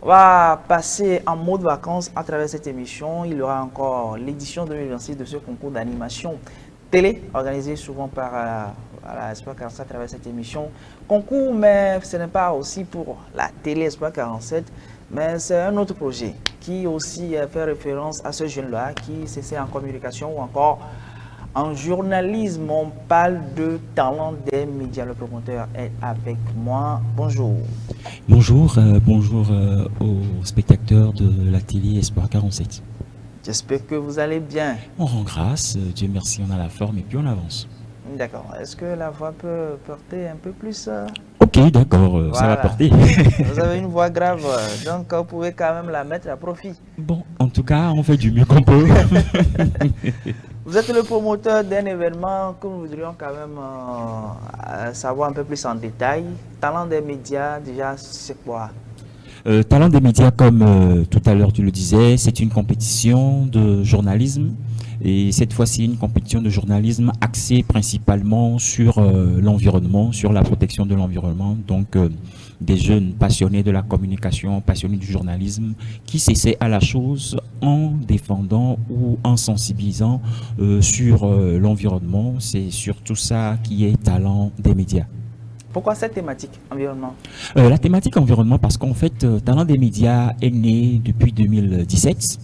On va passer en mode vacances à travers cette émission. Il y aura encore l'édition 2026 de ce concours d'animation télé, organisé souvent par Espoir 47 à travers cette émission. Concours, mais ce n'est pas aussi pour la télé Espoir 47, mais c'est un autre projet qui aussi fait référence à ce jeune-là qui s'essaie en communication ou encore en journalisme. On parle de talent des médias. Le promoteur est avec moi. Bonjour. Bonjour aux spectateurs de la télé Espoir 47. J'espère que vous allez bien. On rend grâce, Dieu merci, on a la forme et puis on avance. D'accord. Est-ce que la voix peut porter un peu plus Ok, d'accord, voilà. Ça va porter. Vous avez une voix grave, donc vous pouvez quand même la mettre à profit. Bon, en tout cas, on fait du mieux qu'on peut. Vous êtes le promoteur d'un événement que nous voudrions quand même savoir un peu plus en détail. Talent des médias, déjà, c'est quoi? Talent des médias, comme tout à l'heure tu le disais, c'est une compétition de journalisme. Et cette fois-ci, une compétition de journalisme axée principalement sur l'environnement, sur la protection de l'environnement. Donc, des jeunes passionnés de la communication, passionnés du journalisme, qui s'essaient à la chose en défendant ou en sensibilisant sur l'environnement. C'est surtout ça qui est talent des médias. Pourquoi cette thématique, environnement? La thématique environnement, parce qu'en fait, talent des médias est né depuis 2017.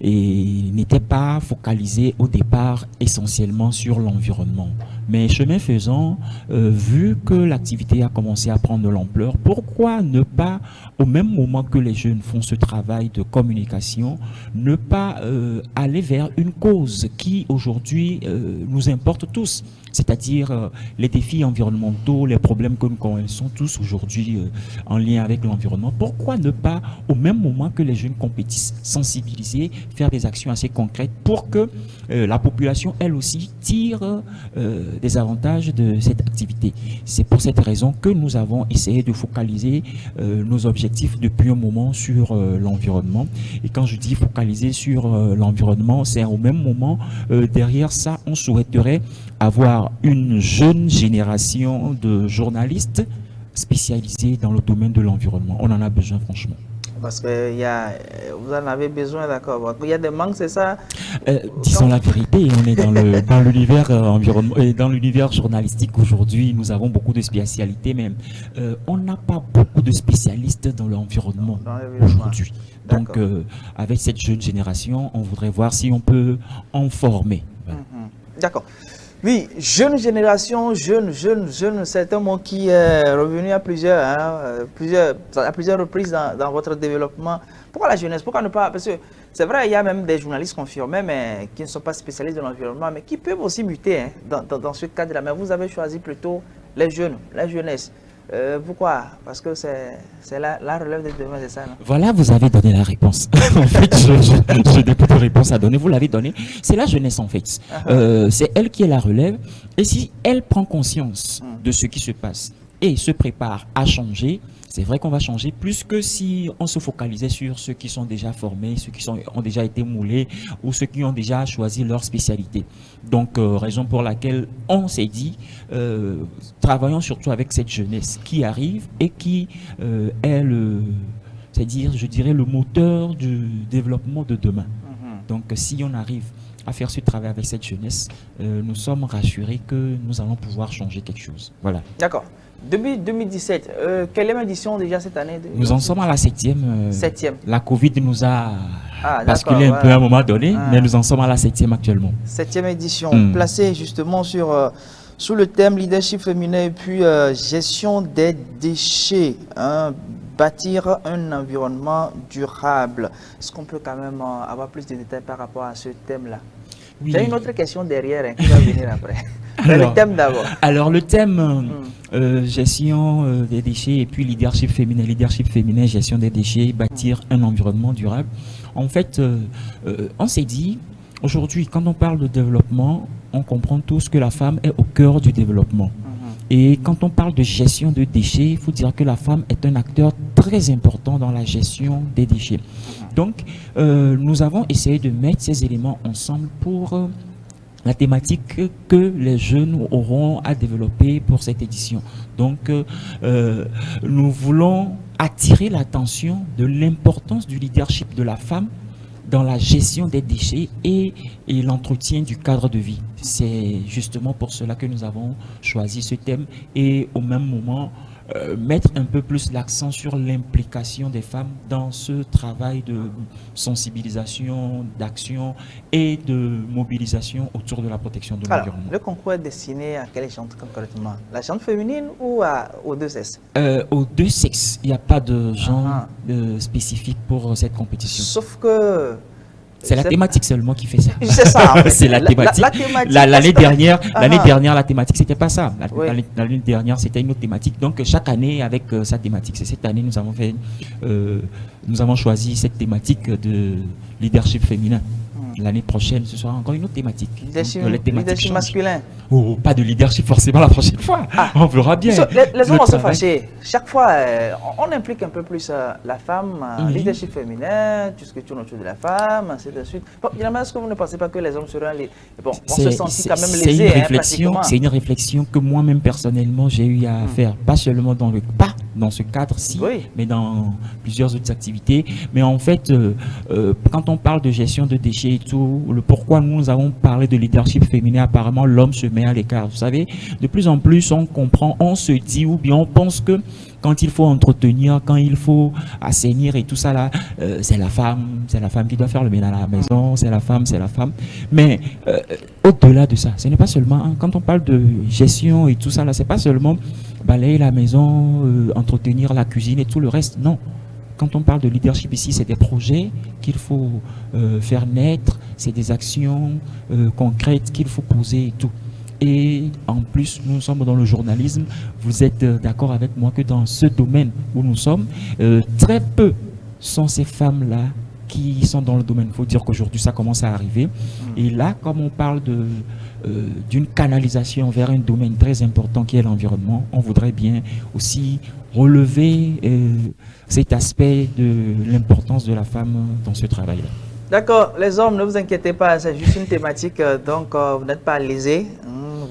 Et n'était pas focalisé au départ essentiellement sur l'environnement. Mais chemin faisant, vu que l'activité a commencé à prendre de l'ampleur, pourquoi ne pas, au même moment que les jeunes font ce travail de communication, ne pas aller vers une cause qui aujourd'hui nous importe tous, c'est-à-dire les défis environnementaux, les problèmes que nous connaissons tous aujourd'hui en lien avec l'environnement. Pourquoi ne pas, au même moment que les jeunes compétissent, sensibiliser, faire des actions assez concrètes pour que la population, elle aussi, tire des avantages de cette activité. C'est pour cette raison que nous avons essayé de focaliser nos objectifs depuis un moment sur l'environnement. Et quand je dis focaliser sur l'environnement, c'est au même moment, derrière ça, on souhaiterait avoir une jeune génération de journalistes spécialisés dans le domaine de l'environnement. On en a besoin, franchement. Parce que vous en avez besoin, d'accord. Il y a des manques, c'est ça? Disons la vérité, on est dans l'univers environnement et dans l'univers journalistique aujourd'hui. Nous avons beaucoup de spécialités, mais on n'a pas beaucoup de spécialistes dans l'environnement aujourd'hui. Donc, avec cette jeune génération, on voudrait voir si on peut en former. Voilà. D'accord. Oui, jeune génération, jeune, c'est un mot qui est revenu à plusieurs reprises dans votre développement. Pourquoi la jeunesse? Pourquoi ne pas? Parce que c'est vrai, il y a même des journalistes confirmés, mais qui ne sont pas spécialistes de l'environnement, mais qui peuvent aussi muter dans ce cadre-là. Mais vous avez choisi plutôt les jeunes, la jeunesse. Pourquoi? Parce que c'est la relève de demain, c'est ça, non? Voilà, vous avez donné la réponse. En fait, je n'ai plus de réponse à donner. Vous l'avez donné. C'est la jeunesse, en fait. C'est elle qui est la relève. Et si elle prend conscience de ce qui se passe et se prépare à changer, c'est vrai qu'on va changer plus que si on se focalisait sur ceux qui sont déjà formés, ceux qui ont déjà été moulés ou ceux qui ont déjà choisi leur spécialité. Donc, raison pour laquelle on s'est dit, travaillons surtout avec cette jeunesse qui arrive et qui est c'est-à-dire, je dirais, le moteur du développement de demain. Donc, si on arrive à faire ce travail avec cette jeunesse, nous sommes rassurés que nous allons pouvoir changer quelque chose. Voilà. D'accord. Depuis 2017, quelle est l'édition déjà cette année? Nous en sommes à la 7e. 7e. La Covid nous a basculé un peu à un moment donné, mais nous en sommes à la 7e actuellement. 7e édition, placée justement sous le thème leadership féminin et puis gestion des déchets. Bâtir un environnement durable. Est-ce qu'on peut quand même avoir plus de détails par rapport à ce thème-là? Oui. J'ai une autre question derrière qui va venir après. Alors, le thème d'abord. Alors le thème gestion des déchets et puis leadership féminin, gestion des déchets, bâtir un environnement durable. En fait, on s'est dit, aujourd'hui, quand on parle de développement, on comprend tous que la femme est au cœur du développement. Et quand on parle de gestion de déchets, il faut dire que la femme est un acteur très important dans la gestion des déchets. Donc, nous avons essayé de mettre ces éléments ensemble pour la thématique que les jeunes auront à développer pour cette édition. Donc, nous voulons attirer l'attention de l'importance du leadership de la femme dans la gestion des déchets et l'entretien du cadre de vie. C'est justement pour cela que nous avons choisi ce thème et au même moment mettre un peu plus l'accent sur l'implication des femmes dans ce travail de sensibilisation, d'action et de mobilisation autour de la protection de l'environnement. Le concours est destiné à quelle gente concrètement? La gente féminine ou aux deux sexes? Aux deux sexes. Il n'y a pas de genre spécifique pour cette compétition. Sauf que c'est la thématique seulement qui fait ça. C'est ça. En fait. C'est la thématique. L'année dernière, la thématique, c'était pas ça. L'année dernière, c'était une autre thématique. Donc, chaque année, avec sa thématique. C'est cette année, nous avons choisi cette thématique de leadership féminin. L'année prochaine, ce sera encore une autre thématique. Leadership masculin. Oh, pas de leadership forcément la prochaine fois. On verra bien. Les hommes vont se fâcher. Chaque fois, on implique un peu plus la femme, leadership féminin, tout ce que tourne autour de la femme, ainsi de suite. Bon, finalement, est-ce que vous ne pensez pas que les hommes seront les... Bon, on se sentit quand même lésés, c'est une réflexion que moi-même personnellement j'ai eu à faire, pas seulement dans ce cadre-ci, mais dans plusieurs autres activités. Mais en fait, quand on parle de gestion de déchets et tout, le pourquoi nous avons parlé de leadership féminin, apparemment l'homme se met à l'écart. Vous savez, de plus en plus on comprend, on se dit ou bien on pense que quand il faut entretenir, quand il faut assainir et tout ça là, c'est la femme qui doit faire le ménage à la maison, c'est la femme. Mais au-delà de ça, ce n'est pas seulement, quand on parle de gestion et tout ça là, c'est pas seulement balayer la maison, entretenir la cuisine et tout le reste, non. Quand on parle de leadership ici, c'est des projets qu'il faut faire naître, c'est des actions concrètes qu'il faut poser et tout. Et en plus, nous sommes dans le journalisme. Vous êtes d'accord avec moi que dans ce domaine où nous sommes, très peu sont ces femmes-là qui sont dans le domaine. Il faut dire qu'aujourd'hui, ça commence à arriver. Et là, comme on parle d'une canalisation vers un domaine très important qui est l'environnement, on voudrait bien aussi relever cet aspect de l'importance de la femme dans ce travail-là. D'accord, les hommes, ne vous inquiétez pas, c'est juste une thématique, donc vous n'êtes pas lésés.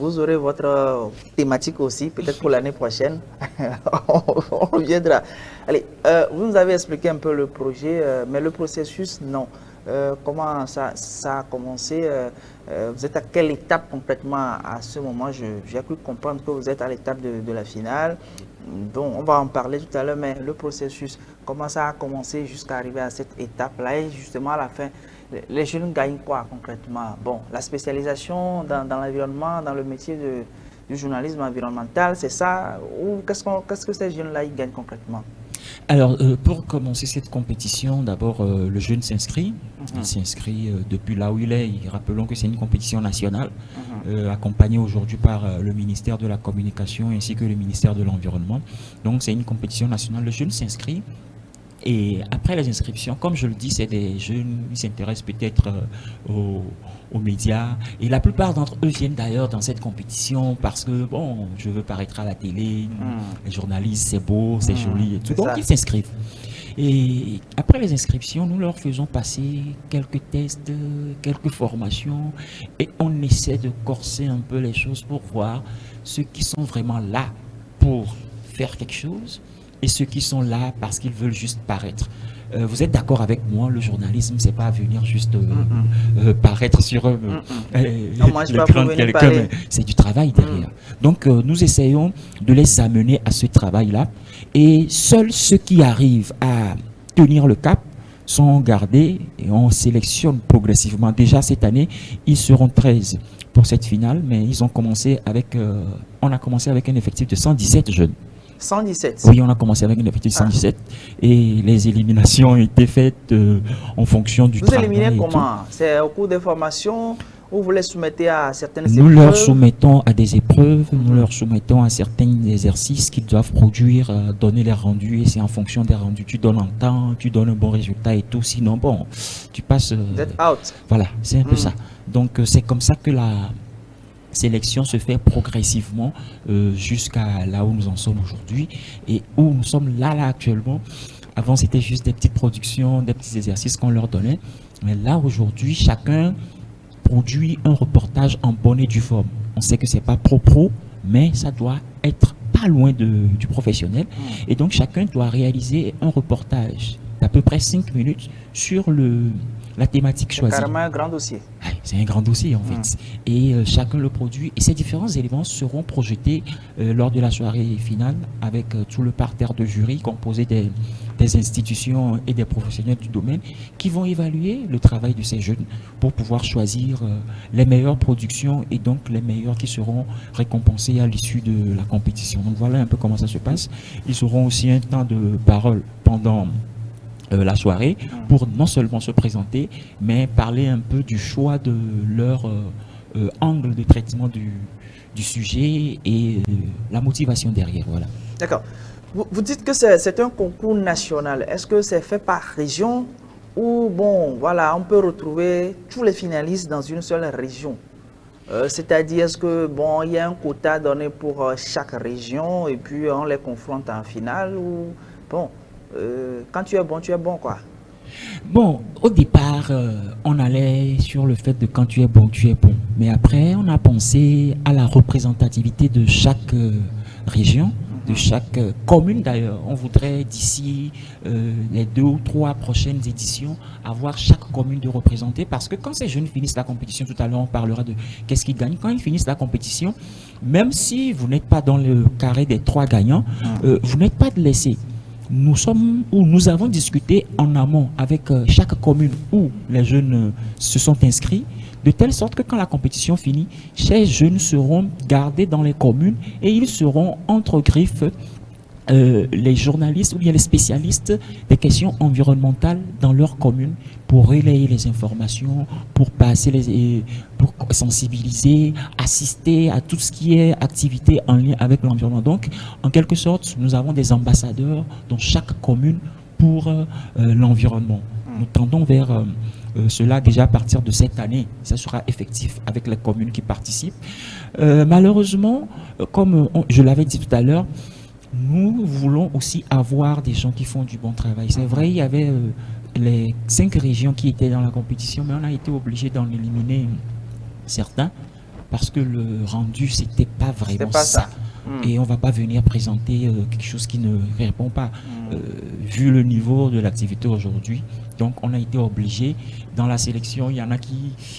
Vous aurez votre thématique aussi, peut-être pour l'année prochaine. On reviendra. Allez, vous nous avez expliqué un peu le projet, mais le processus, non. Comment ça a commencé? Vous êtes à quelle étape concrètement à ce moment? J'ai cru comprendre que vous êtes à l'étape de la finale. Donc, on va en parler tout à l'heure, mais le processus, comment ça a commencé jusqu'à arriver à cette étape-là et justement à la fin, les jeunes gagnent quoi concrètement? Bon, la spécialisation dans l'environnement, dans le métier du journalisme environnemental, c'est ça? Ou qu'est-ce que ces jeunes-là ils gagnent concrètement? Alors, pour commencer cette compétition, d'abord, le jeune s'inscrit. Il s'inscrit depuis là où il est. Rappelons que c'est une compétition nationale, accompagnée aujourd'hui par le ministère de la Communication ainsi que le ministère de l'Environnement. Donc, c'est une compétition nationale. Le jeune s'inscrit. Et après les inscriptions, comme je le dis, c'est des jeunes, ils s'intéressent peut-être aux médias. Et la plupart d'entre eux viennent d'ailleurs dans cette compétition parce que, bon, je veux paraître à la télé, les journalistes, c'est beau, c'est joli et tout. Donc, ils s'inscrivent. Et après les inscriptions, nous leur faisons passer quelques tests, quelques formations et on essaie de corser un peu les choses pour voir ceux qui sont vraiment là pour faire quelque chose et ceux qui sont là parce qu'ils veulent juste paraître. Vous êtes d'accord avec moi, le journalisme, c'est pas venir juste paraître sur l'écran de quelqu'un, mais c'est du travail derrière. Donc, nous essayons de les amener à ce travail-là. Et seuls ceux qui arrivent à tenir le cap sont gardés et on sélectionne progressivement. Déjà cette année, ils seront 13 pour cette finale, mais ils ont commencé avec, on a commencé avec un effectif de 117 jeunes. 117. Oui, on a commencé avec un effectif de 117 et les éliminations ont été faites en fonction du travail. Vous éliminez comment? C'est au cours des formations ou vous les soumettez à certaines épreuves? Nous leur soumettons à des épreuves, nous leur soumettons à certains exercices qu'ils doivent produire, donner les rendus et c'est en fonction des rendus. Tu donnes un temps, tu donnes un bon résultat et tout, sinon bon, tu passes... Vous êtes out. Voilà, c'est un peu ça. Donc c'est comme ça que la sélection se fait progressivement jusqu'à là où nous en sommes aujourd'hui et où nous sommes là actuellement. Avant c'était juste des petites productions, des petits exercices qu'on leur donnait, mais là aujourd'hui chacun produit un reportage en bonne et due forme. On sait que c'est pas pro, mais ça doit être pas loin du professionnel. Et donc, chacun doit réaliser un reportage d'à peu près 5 minutes sur la thématique choisie. C'est carrément un grand dossier. C'est un grand dossier en fait. Et chacun le produit. Et ces différents éléments seront projetés lors de la soirée finale avec tout le parterre de jury composé des institutions et des professionnels du domaine qui vont évaluer le travail de ces jeunes pour pouvoir choisir les meilleures productions et donc les meilleurs qui seront récompensés à l'issue de la compétition. Donc voilà un peu comment ça se passe. Ils auront aussi un temps de parole pendant la soirée pour non seulement se présenter, mais parler un peu du choix de leur angle de traitement du sujet et la motivation derrière. Voilà. D'accord. Vous dites que c'est un concours national. Est-ce que c'est fait par région ou bon, voilà, on peut retrouver tous les finalistes dans une seule région? C'est-à-dire, est-ce que bon, il y a un quota donné pour chaque région et puis on les confronte en finale ou bon? Quand tu es bon, quoi. Bon, au départ, on allait sur le fait de quand tu es bon, tu es bon. Mais après, on a pensé à la représentativité de chaque région, de chaque commune d'ailleurs. On voudrait d'ici les 2 ou 3 prochaines éditions avoir chaque commune de représenter parce que quand ces jeunes finissent la compétition, tout à l'heure on parlera de qu'est-ce qu'ils gagnent. Quand ils finissent la compétition, même si vous n'êtes pas dans le carré des 3 gagnants, vous n'êtes pas laissé. Nous avons discuté en amont avec chaque commune où les jeunes se sont inscrits, de telle sorte que quand la compétition finit, ces jeunes seront gardés dans les communes et ils seront entre griffes les journalistes ou bien les spécialistes des questions environnementales dans leur commune pour relayer les informations, pour pour sensibiliser, assister à tout ce qui est activité en lien avec l'environnement. Donc, en quelque sorte, nous avons des ambassadeurs dans chaque commune pour l'environnement. Nous tendons vers cela déjà à partir de cette année. Ça sera effectif avec les communes qui participent. Malheureusement, comme je l'avais dit tout à l'heure, nous voulons aussi avoir des gens qui font du bon travail. C'est vrai, il y avait les 5 régions qui étaient dans la compétition, mais on a été obligé d'en éliminer certains parce que le rendu, c'était pas vraiment ça. Et on va pas venir présenter quelque chose qui ne répond pas, vu le niveau de l'activité aujourd'hui. Donc, on a été obligé. Dans la sélection, il y en a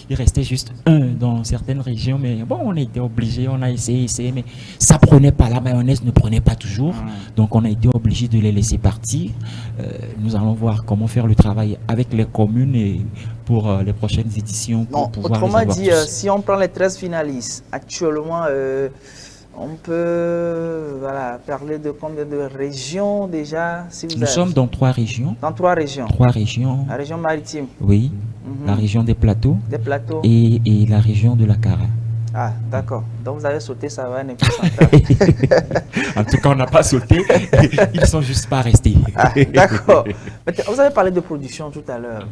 il restait juste un dans certaines régions, mais bon, on a été obligé, on a essayé, mais ça prenait pas, la mayonnaise ne prenait pas toujours. Donc, on a été obligé de les laisser partir. Nous allons voir comment faire le travail avec les communes et pour les prochaines éditions. Pour pouvoir autrement dit, si on prend les 13 finalistes, actuellement, on peut parler de combien de régions déjà Nous sommes dans 3 régions. Dans 3 régions. 3 régions. La région maritime. Oui. La région des plateaux. Des plateaux. Et la région de la Cara. Ah, d'accord. Donc vous avez sauté, ça va, n'est plus central. En tout cas, on n'a pas sauté. Ils ne sont juste pas restés. Ah, d'accord. Vous avez parlé de production tout à l'heure.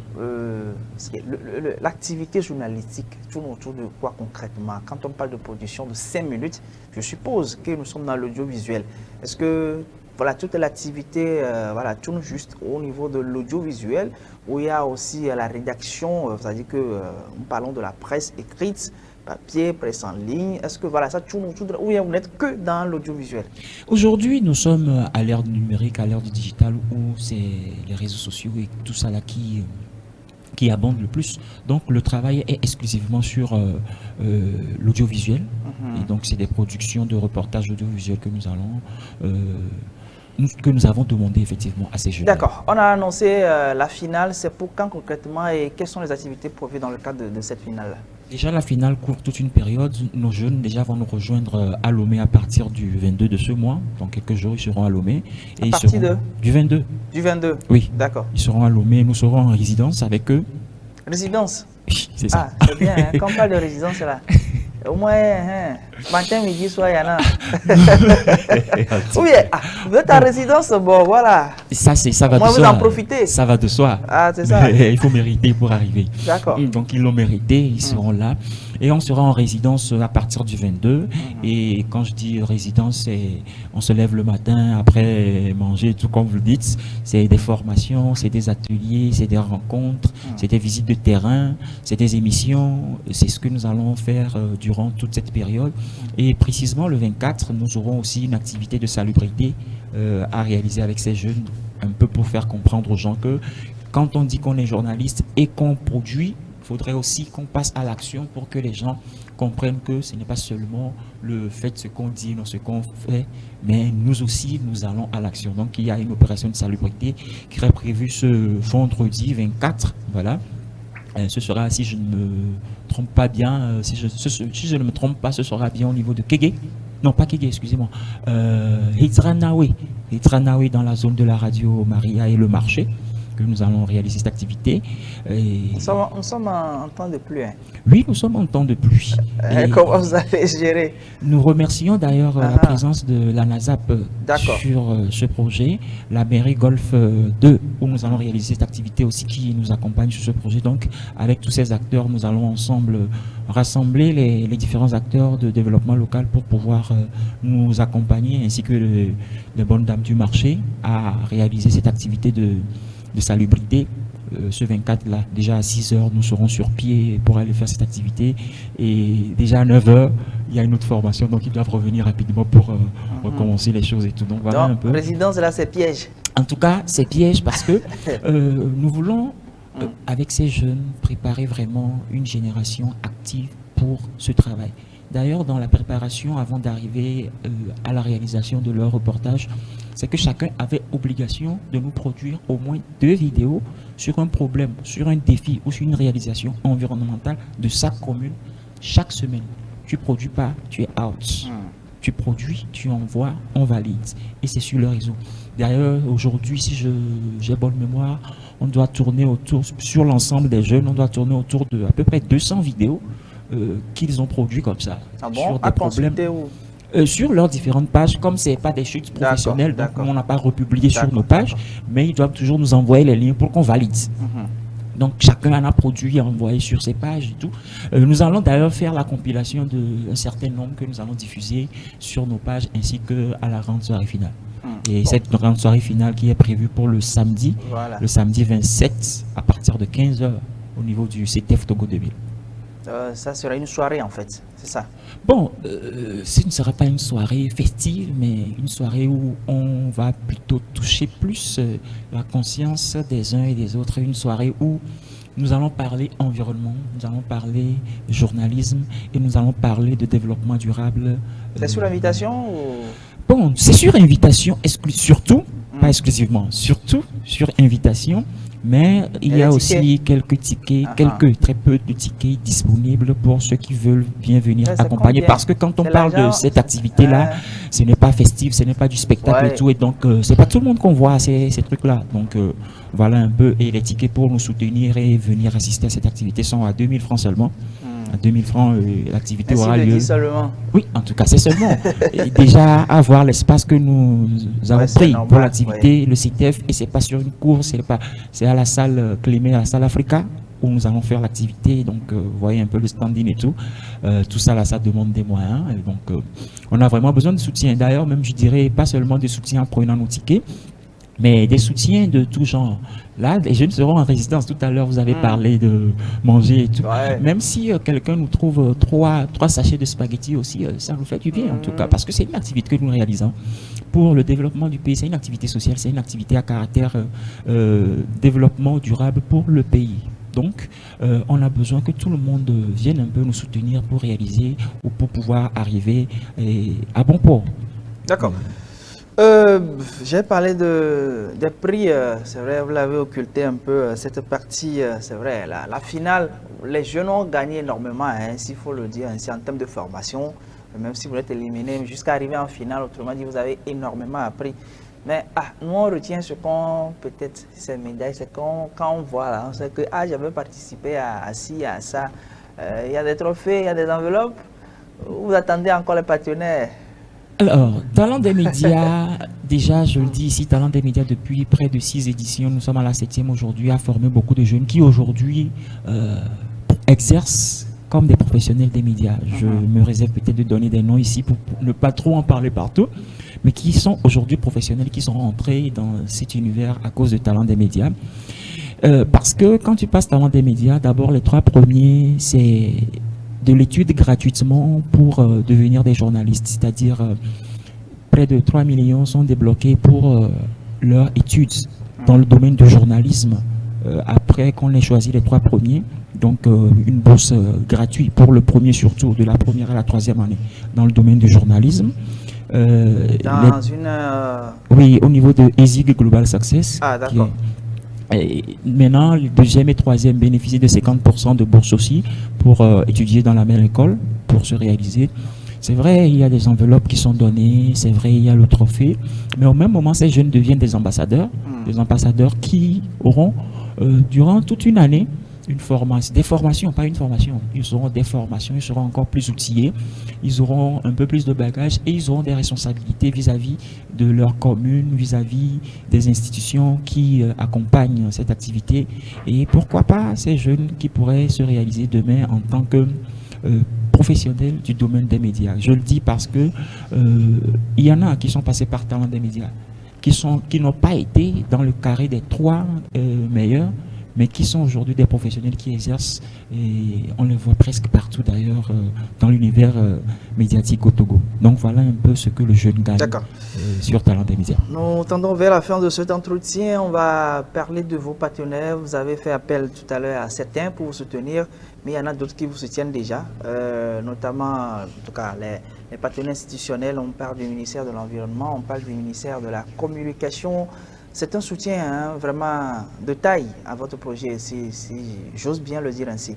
L'activité journalistique tourne autour de quoi concrètement? Quand on parle de production de 5 minutes, je suppose que nous sommes dans l'audiovisuel. Est-ce que voilà, toute l'activité tourne juste au niveau de l'audiovisuel où il y a aussi la rédaction, c'est-à-dire que nous parlons de la presse écrite, papier, presse en ligne. Est-ce que ça tourne autour de... ou vous n'êtes que dans l'audiovisuel? Aujourd'hui, nous sommes à l'ère du numérique, à l'ère du digital, où c'est les réseaux sociaux et tout ça là qui abondent le plus. Donc, le travail est exclusivement sur l'audiovisuel. Et donc, c'est des productions de reportages audiovisuels que nous allons... que nous avons demandé effectivement à ces jeunes. D'accord. On a annoncé la finale. C'est pour quand concrètement et quelles sont les activités prévues dans le cadre de cette finale? Déjà, la finale court toute une période. Nos jeunes déjà vont nous rejoindre à Lomé à partir du 22 de ce mois. Dans quelques jours, ils seront à Lomé. À partir du 22. Du 22? Oui. D'accord. Ils seront à Lomé. Nous serons en résidence avec eux. Résidence? C'est ça. Ah, c'est bien. Quand on parle de résidence, là. Au moins, matin, midi, soir, il y en a. Oui, vous êtes en résidence, bon, voilà. Ça va de soi. Vous en profitez. Ça va de soi. Ah, c'est ça. Il faut mériter pour arriver. D'accord. Donc, ils l'ont mérité, ils seront là. Et on sera en résidence à partir du 22. Et quand je dis résidence, c'est on se lève le matin après manger, tout comme vous le dites. C'est des formations, c'est des ateliers, c'est des rencontres, c'est des visites de terrain, c'est des émissions. C'est ce que nous allons faire durant toute cette période. Et précisément le 24, nous aurons aussi une activité de salubrité à réaliser avec ces jeunes, un peu pour faire comprendre aux gens que quand on dit qu'on est journaliste et qu'on produit, il faudrait aussi qu'on passe à l'action pour que les gens comprennent que ce n'est pas seulement le fait de ce qu'on dit, non, ce qu'on fait, mais nous aussi, nous allons à l'action. Donc, il y a une opération de salubrité qui est prévue ce vendredi 24, voilà. Ce sera, si je ne me trompe pas bien, si je ne me trompe pas, ce sera bien au niveau de Kégué. Non, pas Kégué, excusez-moi. Hitranawe dans la zone de la radio Maria et le marché, que nous allons réaliser cette activité. Et Nous sommes en temps de pluie. Hein. oui, nous sommes en temps de pluie. Et comment vous avez géré? nous remercions d'ailleurs la présence de la NASAP sur ce projet, la mairie Golf 2, où nous allons réaliser cette activité aussi, qui nous accompagne sur ce projet. Donc, avec tous ces acteurs, nous allons ensemble rassembler les différents acteurs de développement local pour pouvoir nous accompagner, ainsi que les bonnes dames du marché, à réaliser cette activité de salubrité. Ce 24 là, déjà à 6 heures, nous serons sur pied pour aller faire cette activité. Et déjà à 9 heures, il y a une autre formation, donc ils doivent revenir rapidement pour recommencer les choses et tout. Donc voilà un peu. Résidence là, c'est piège. En tout cas, c'est piège parce que nous voulons, avec ces jeunes, préparer vraiment une génération active pour ce travail. D'ailleurs, dans la préparation, avant d'arriver à la réalisation de leur reportage, c'est que chacun avait obligation de nous produire au moins 2 vidéos sur un problème, sur un défi ou sur une réalisation environnementale de sa commune chaque semaine. Tu ne produis pas, tu es out. Tu produis, tu envoies, on valide. Et c'est sur le réseau. D'ailleurs, aujourd'hui, si j'ai bonne mémoire, on doit tourner autour, sur l'ensemble des jeunes, on doit tourner autour de à peu près 200 vidéos qu'ils ont produit comme ça. Ah bon? Sur des problèmes. Sur leurs différentes pages, comme ce n'est pas des chutes professionnelles, donc on n'a pas republié sur nos pages, mais ils doivent toujours nous envoyer les liens pour qu'on valide. Donc chacun en a produit et envoyé sur ses pages et tout. Nous allons d'ailleurs faire la compilation d'un certain nombre que nous allons diffuser sur nos pages ainsi qu'à la grande soirée finale. Et cette grande soirée finale qui est prévue pour le samedi 27 à partir de 15h au niveau du CTF Togo 2000. Ça sera une soirée en fait, c'est ça? Bon, ce ne sera pas une soirée festive, mais une soirée où on va plutôt toucher plus la conscience des uns et des autres. Une soirée où nous allons parler environnement, nous allons parler journalisme et nous allons parler de développement durable. C'est sur invitation ou... Bon, c'est sur invitation, surtout, pas exclusivement, surtout sur invitation. Mais il y a aussi quelques tickets, très peu de tickets disponibles pour ceux qui veulent bien venir accompagner. Parce que quand on parle de cette activité-là, ce n'est pas festif, ce n'est pas du spectacle et tout. Et donc, c'est pas tout le monde qu'on voit ces trucs-là. Donc, voilà un peu. Et les tickets pour nous soutenir et venir assister à cette activité sont à 2000 francs seulement. À 2000 francs, l'activité aura lieu. Seulement. Oui, en tout cas, c'est seulement. Et déjà, avoir l'espace que nous avons pris pour l'activité, le CTF, et c'est pas sur une course, c'est à la salle Clémé, à la salle Africa, où nous allons faire l'activité. Donc, vous voyez un peu le standing et tout. Tout ça, là, ça demande des moyens. Et donc, on a vraiment besoin de soutien. D'ailleurs, même, je dirais, pas seulement de soutien en prenant nos tickets, mais des soutiens de tout genre. Là, les jeunes seront en résistance. Tout à l'heure, vous avez parlé de manger et tout. Même si quelqu'un nous trouve 3 sachets de spaghettis aussi, ça nous fait du bien en tout cas, parce que c'est une activité que nous réalisons pour le développement du pays. C'est une activité sociale, c'est une activité à caractère développement durable pour le pays. Donc, on a besoin que tout le monde vienne un peu nous soutenir pour réaliser ou pour pouvoir arriver à bon port. D'accord. J'ai parlé des prix, c'est vrai, vous l'avez occulté un peu, cette partie, c'est vrai, la finale, les jeunes ont gagné énormément, hein, s'il faut le dire, ainsi en termes de formation, même si vous êtes éliminé, jusqu'à arriver en finale, autrement dit, vous avez énormément appris. Mais nous on retient ce qu'on, peut-être, ces médailles, c'est quand on voit là, on sait que j'avais participé à ci, à ça, il y a des trophées, il y a des enveloppes, vous attendez encore les partenaires? Alors, Talent des médias, déjà je le dis ici, Talent des médias depuis près de 6 éditions, nous sommes à la 7e aujourd'hui, à former beaucoup de jeunes qui aujourd'hui exercent comme des professionnels des médias. Je me réserve peut-être de donner des noms ici pour ne pas trop en parler partout, mais qui sont aujourd'hui professionnels, qui sont rentrés dans cet univers à cause du talent des médias. Parce que quand tu passes talent des médias, d'abord les 3 premiers, c'est de l'étude gratuitement pour devenir des journalistes, c'est-à-dire près de 3 millions sont débloqués pour leur études dans le domaine du journalisme. Après qu'on ait choisi les 3 premiers, donc une bourse gratuite pour le premier surtout, de la première à la 3e année, dans le domaine du journalisme. Oui, au niveau de ESIG Global Success. Ah, d'accord. Maintenant, le 2e et 3e bénéficient de 50% de bourse aussi pour étudier dans la même école, pour se réaliser. C'est vrai, il y a des enveloppes qui sont données, c'est vrai, il y a le trophée, mais au même moment, ces jeunes deviennent des ambassadeurs qui auront, durant toute une année, une formation, des formations, pas une formation, ils auront des formations, ils seront encore plus outillés, ils auront un peu plus de bagages et ils auront des responsabilités vis-à-vis de leur commune, vis-à-vis des institutions qui accompagnent cette activité. Et pourquoi pas ces jeunes qui pourraient se réaliser demain en tant que professionnels du domaine des médias. Je le dis parce que il y en a qui sont passés par talent des médias, qui n'ont pas été dans le carré des 3 meilleurs, mais qui sont aujourd'hui des professionnels qui exercent, et on les voit presque partout d'ailleurs dans l'univers médiatique au Togo. Donc voilà un peu ce que le jeune gagne sur talent des médias. Nous tendons vers la fin de cet entretien. On va parler de vos partenaires. Vous avez fait appel tout à l'heure à certains pour vous soutenir, mais il y en a d'autres qui vous soutiennent déjà, notamment, en tout cas, les partenaires institutionnels. On parle du ministère de l'Environnement, on parle du ministère de la Communication. C'est un soutien vraiment de taille à votre projet, si j'ose bien le dire ainsi.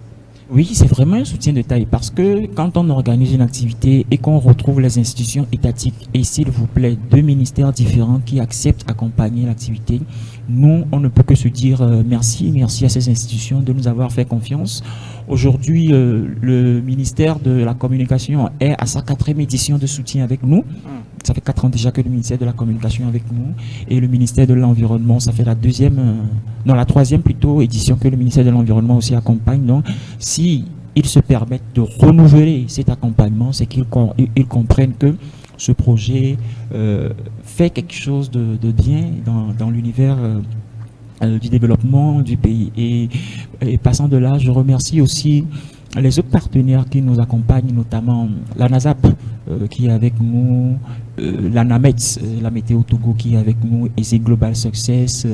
Oui, c'est vraiment un soutien de taille parce que quand on organise une activité et qu'on retrouve les institutions étatiques et s'il vous plaît 2 ministères différents qui acceptent d'accompagner l'activité, nous, on ne peut que se dire merci à ces institutions de nous avoir fait confiance. Aujourd'hui, le ministère de la Communication est à sa 4e édition de soutien avec nous. Ça fait 4 ans déjà que le ministère de la Communication est avec nous. Et le ministère de l'Environnement, ça fait la 3e plutôt édition que le ministère de l'Environnement aussi accompagne. Donc, si ils se permettent de renouveler cet accompagnement, c'est qu'ils comprennent que ce projet fait quelque chose de bien dans l'univers du développement du pays. Et passant de là, je remercie aussi les autres partenaires qui nous accompagnent, notamment la NASAP qui est avec nous, la NAMET, la Météo Togo qui est avec nous, et Global Success,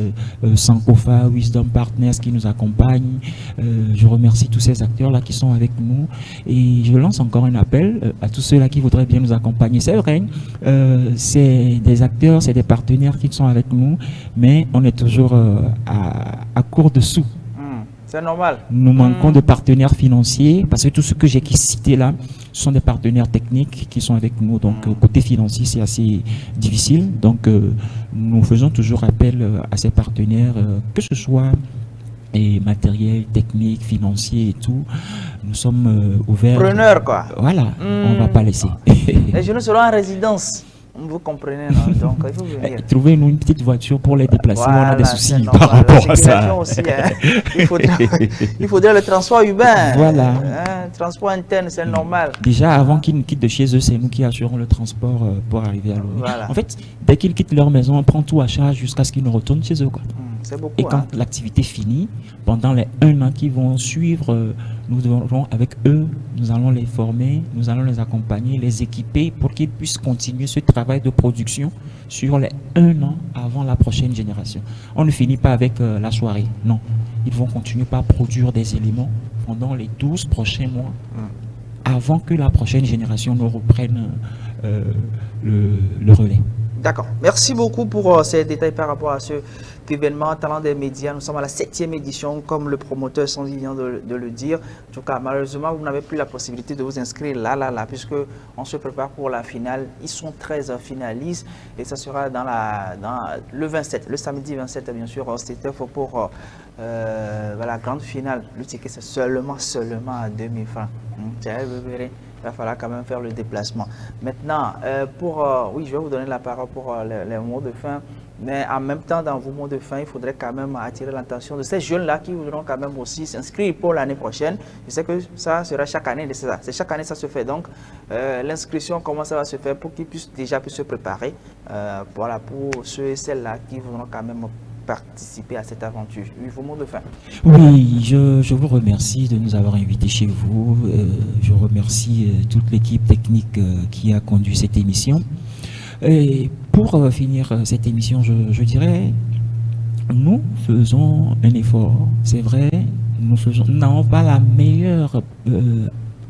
Sankofa, Wisdom Partners qui nous accompagnent. Je remercie tous ces acteurs-là qui sont avec nous et je lance encore un appel à tous ceux-là qui voudraient bien nous accompagner. C'est vrai, c'est des acteurs, c'est des partenaires qui sont avec nous, mais on est toujours à court de sous. C'est normal. Nous manquons de partenaires financiers parce que tout ce que j'ai cité là sont des partenaires techniques qui sont avec nous. Donc, côté financier, c'est assez difficile. Donc, nous faisons toujours appel à ces partenaires, que ce soit matériel, technique, financier et tout. Nous sommes ouverts. Preneurs, quoi. Voilà, on ne va pas laisser. Les jeunes seront en résidence. Vous comprenez, non? Donc il faut venir. Trouvez-nous une petite voiture pour les déplacements, voilà, on a des soucis par rapport à ça. Aussi, hein. il faudrait le transport urbain. Voilà. Transport interne, c'est normal. Déjà, avant qu'ils nous quittent de chez eux, c'est nous qui assurons le transport pour arriver à l'eau. Voilà. En fait, dès qu'ils quittent leur maison, on prend tout à charge jusqu'à ce qu'ils nous retournent chez eux. C'est beaucoup. Et quand l'activité finit, pendant les 1 an qui vont suivre, nous devrons avec eux, nous allons les former, nous allons les accompagner, les équiper pour qu'ils puissent continuer ce travail de production sur les 1 an avant la prochaine génération. On ne finit pas avec la soirée, non. Ils vont continuer par produire des éléments pendant les 12 prochains mois avant que la prochaine génération ne reprenne le relais. D'accord. Merci beaucoup pour ces détails par rapport à cet événement Talent des médias. Nous sommes à la 7e édition, comme le promoteur Sandy vient de le dire. En tout cas, malheureusement, vous n'avez plus la possibilité de vous inscrire là, puisque on se prépare pour la finale. Ils sont 13 finalistes et ça sera dans le 27, le samedi 27, bien sûr, c'était pour la grande finale. Le ticket, c'est seulement à 2000 francs. Il va falloir quand même faire le déplacement. Maintenant, oui, je vais vous donner la parole pour les mots de fin. Mais en même temps, dans vos mots de fin, il faudrait quand même attirer l'attention de ces jeunes-là qui voudront quand même aussi s'inscrire pour l'année prochaine. Je sais que ça sera chaque année, c'est chaque année ça se fait. Donc, l'inscription, comment ça va se faire pour qu'ils puissent déjà se préparer voilà, pour ceux et celles-là qui voudront quand même participer à cette aventure. Oui, vos mots de fin. Oui, je vous remercie de nous avoir invités chez vous. Je remercie toute l'équipe technique qui a conduit cette émission. Et pour finir cette émission, je dirais, nous faisons un effort. C'est vrai, nous n'avons pas la meilleure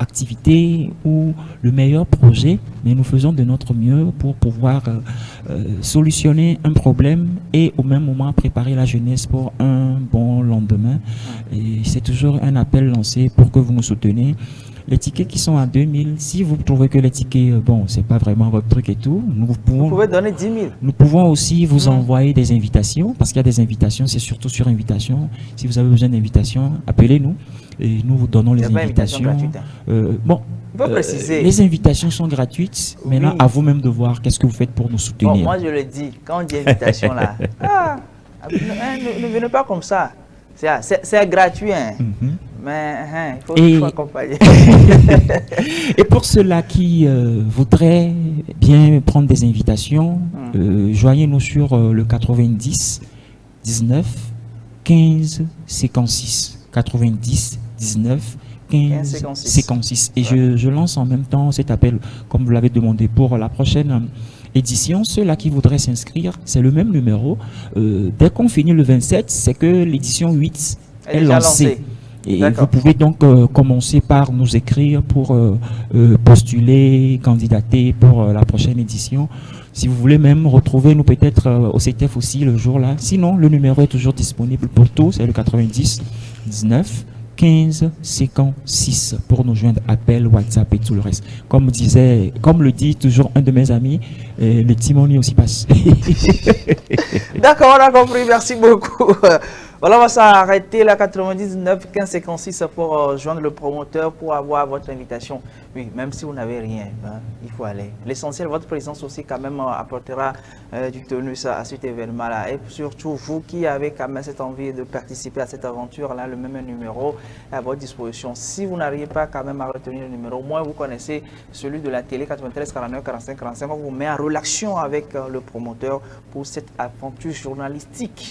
activité ou le meilleur projet, mais nous faisons de notre mieux pour pouvoir solutionner un problème et au même moment préparer la jeunesse pour un bon lendemain. Et c'est toujours un appel lancé pour que vous nous souteniez. Les tickets qui sont à 2000, si vous trouvez que les tickets, bon, c'est pas vraiment votre truc et tout, vous pouvez donner 10 000. Nous pouvons aussi vous envoyer des invitations, parce qu'il y a des invitations, c'est surtout sur invitation. Si vous avez besoin d'invitations, appelez-nous et nous vous donnons les invitations. Bon, les invitations sont gratuites. Oui. Maintenant, à vous-même de voir qu'est-ce que vous faites pour nous soutenir. Bon, moi, je le dis, quand on dit invitation là, ne venez pas comme ça. C'est gratuit, hein. Mais il faut accompagner. Et pour ceux-là qui voudraient bien prendre des invitations, joignez-nous sur le 90 19 15 56. 90 19 15 56. Et je lance en même temps cet appel, comme vous l'avez demandé, pour la prochaine édition. Ceux-là qui voudraient s'inscrire, c'est le même numéro. Dès qu'on finit le 27, c'est que l'édition 8 est lancée. Et vous pouvez donc commencer par nous écrire pour postuler, candidater pour la prochaine édition. Si vous voulez même retrouver nous peut-être au CTF aussi le jour-là. Sinon, le numéro est toujours disponible pour tous. C'est le 90 19 15 56 pour nous joindre, appel, WhatsApp et tout le reste. Comme le dit toujours un de mes amis, le timoni aussi passe. D'accord, on a compris. Merci beaucoup. Voilà, on va s'arrêter là, 99 15 56 pour joindre le promoteur pour avoir votre invitation. Oui, même si vous n'avez rien, hein, il faut aller. L'essentiel, votre présence aussi quand même apportera du tonus à cet événement-là. Et surtout, vous qui avez quand même cette envie de participer à cette aventure-là, le même numéro à votre disposition. Si vous n'arrivez pas quand même à retenir le numéro, au moins vous connaissez celui de la télé 93 49 45 45. On vous met en relation avec le promoteur pour cette aventure journalistique.